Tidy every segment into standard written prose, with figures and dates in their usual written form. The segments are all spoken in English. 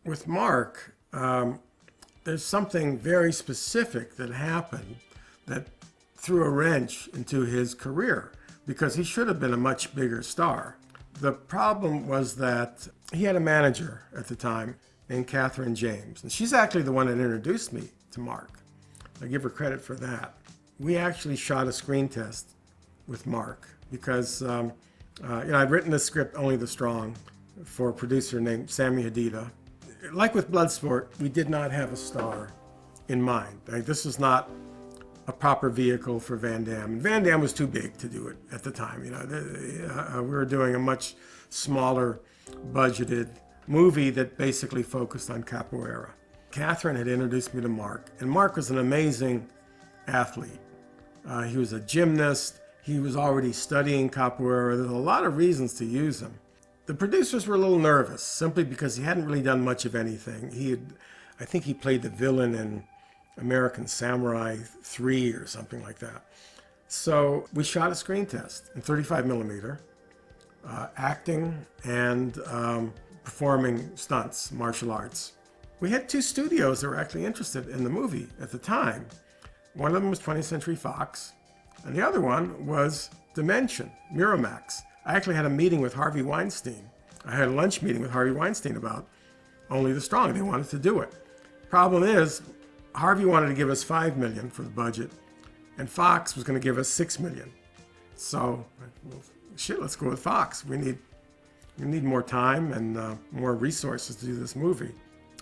With Mark, there's something very specific that happened that threw a wrench into his career because he should have been a much bigger star. The problem was that he had a manager at the time named Catherine James, and she's actually the one that introduced me to Mark. I give her credit for that. We actually shot a screen test with Mark because I'd written the script Only the Strong for a producer named Sammy Hadida. Like with Bloodsport, we did not have a star in mind. This was not a proper vehicle for Van Damme. Van Damme was too big to do it at the time. We were doing a much smaller budgeted movie that basically focused on capoeira. Catherine had introduced me to Mark, and Mark was an amazing athlete. He was a gymnast. He was already studying capoeira. There's a lot of reasons to use him. The producers were a little nervous simply because he hadn't really done much of anything. I think he played the villain in American Samurai 3 or something like that. So we shot a screen test in 35 millimeter, acting and performing stunts, martial arts. We had 2 studios that were actually interested in the movie at the time. One of them was 20th Century Fox, and the other one was Dimension, Miramax. I actually had a meeting with Harvey Weinstein. I had a lunch meeting with Harvey Weinstein about Only the Strong. They wanted to do it. Problem is, Harvey wanted to give us $5 million for the budget, and Fox was going to give us $6 million. So, well, shit, let's go with Fox. We need more time and more resources to do this movie.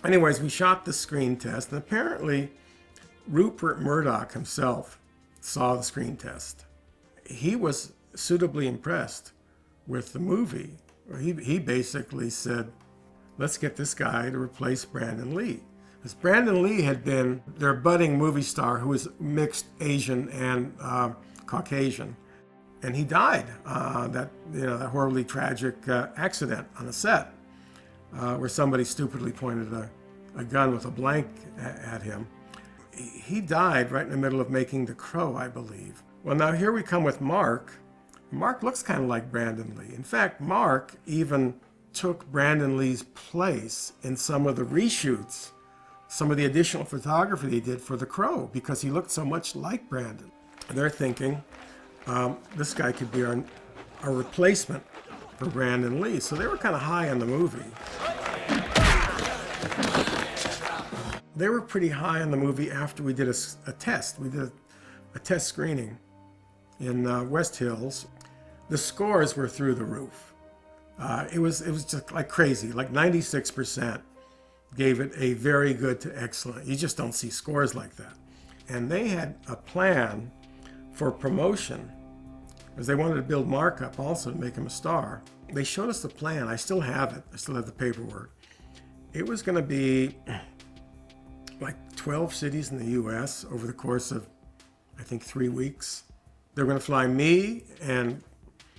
Anyways, we shot the screen test, and apparently Rupert Murdoch himself saw the screen test. He was suitably impressed with the movie. He basically said, let's get this guy to replace Brandon Lee. Because Brandon Lee had been their budding movie star who was mixed Asian and Caucasian. And he died, that horribly tragic accident on a set where somebody stupidly pointed a gun with a blank at him. He died right in the middle of making The Crow, I believe. Well, now here we come with Mark. Mark looks kind of like Brandon Lee. In fact, Mark even took Brandon Lee's place in some of the reshoots, some of the additional photography they did for The Crow, because he looked so much like Brandon. And they're thinking, this guy could be our replacement for Brandon Lee. So they were kind of high on the movie. They were pretty high on the movie after we did a test. We did a test screening in West Hills. The scores were through the roof. It was just like crazy, like 96% gave it a very good to excellent. You just don't see scores like that. And they had a plan for promotion, because they wanted to build Mark up also to make him a star. They showed us the plan. I still have it. I still have the paperwork. It was going to be like 12 cities in the U.S. over the course of, I think, 3 weeks. They were going to fly me and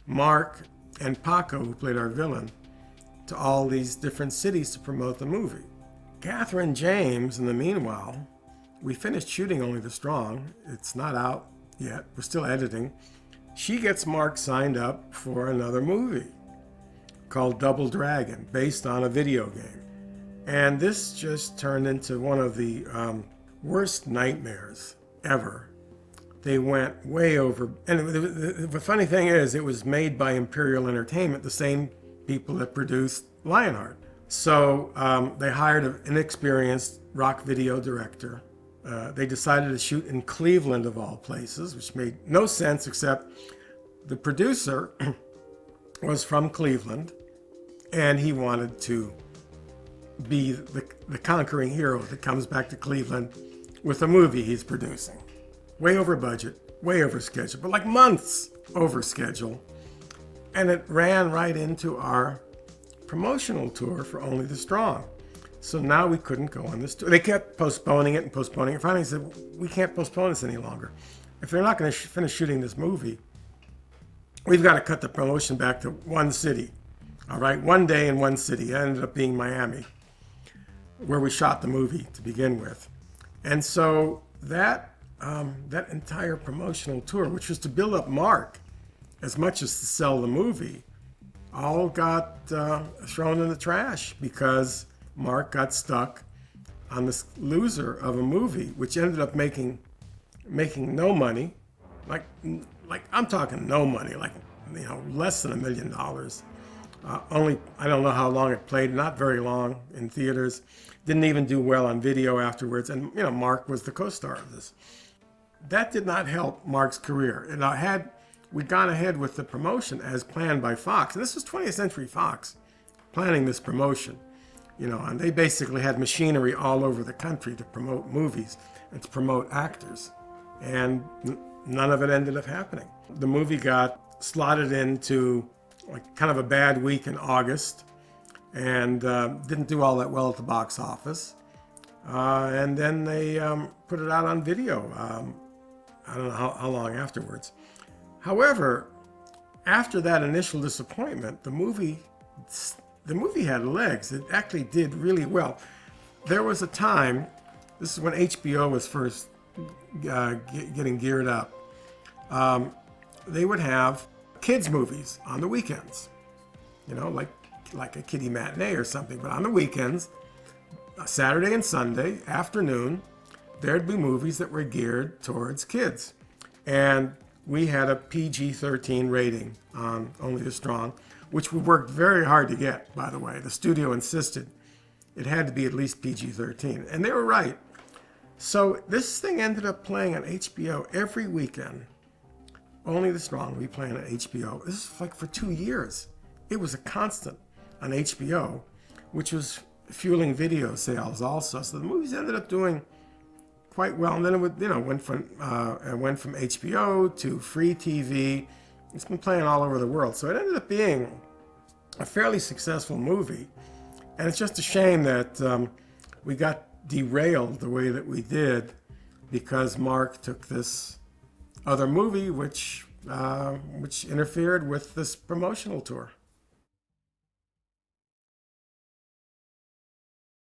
Mark and Paco, who played our villain, to all these different cities to promote the movie. Catherine James, in the meanwhile, we finished shooting Only the Strong. It's not out yet. We're still editing. She gets Mark signed up for another movie called Double Dragon, based on a video game. And this just turned into one of the worst nightmares ever. They went way over. And the funny thing is, it was made by Imperial Entertainment, the same people that produced Lionheart. So they hired an inexperienced rock video director. They decided to shoot in Cleveland, of all places, which made no sense, except the producer was from Cleveland, and he wanted to be the conquering hero that comes back to Cleveland with a movie he's producing. Way over budget, way over schedule, but like months over schedule. And it ran right into our promotional tour for Only the Strong. So now we couldn't go on this tour. They kept postponing it and postponing it. Finally said, we can't postpone this any longer. If they're not going to finish shooting this movie, we've got to cut the promotion back to one city. All right, one day in one city. It ended up being Miami, where we shot the movie to begin with. And so that entire promotional tour, which was to build up Mark as much as to sell the movie, all got thrown in the trash because Mark got stuck on this loser of a movie, which ended up making no money, like I'm talking no money, like less than $1 million. Only I don't know how long it played, not very long in theaters. Didn't even do well on video afterwards, and Mark was the co-star of this. That did not help Mark's career. And had we gone ahead with the promotion as planned by Fox, and this was 20th Century Fox planning this promotion, and they basically had machinery all over the country to promote movies and to promote actors. And none of it ended up happening. The movie got slotted into kind of a bad week in August and didn't do all that well at the box office. And then they put it out on video. I don't know how long afterwards. However, after that initial disappointment, the movie had legs. It actually did really well. There was a time, this is when HBO was first getting geared up. They would have kids movies on the weekends, like a kiddie matinee or something. But on the weekends, Saturday and Sunday afternoon, there'd be movies that were geared towards kids. And we had a PG-13 rating on Only the Strong, which we worked very hard to get, by the way. The studio insisted it had to be at least PG-13. And they were right. So this thing ended up playing on HBO every weekend. Only the Strong we playing on HBO. This is like for 2 years. It was a constant on HBO, which was fueling video sales also. So the movies ended up doing quite well. And then it would, went from HBO to free TV. It's been playing all over the world. So it ended up being a fairly successful movie. And it's just a shame that we got derailed the way that we did because Mark took this other movie which interfered with this promotional tour.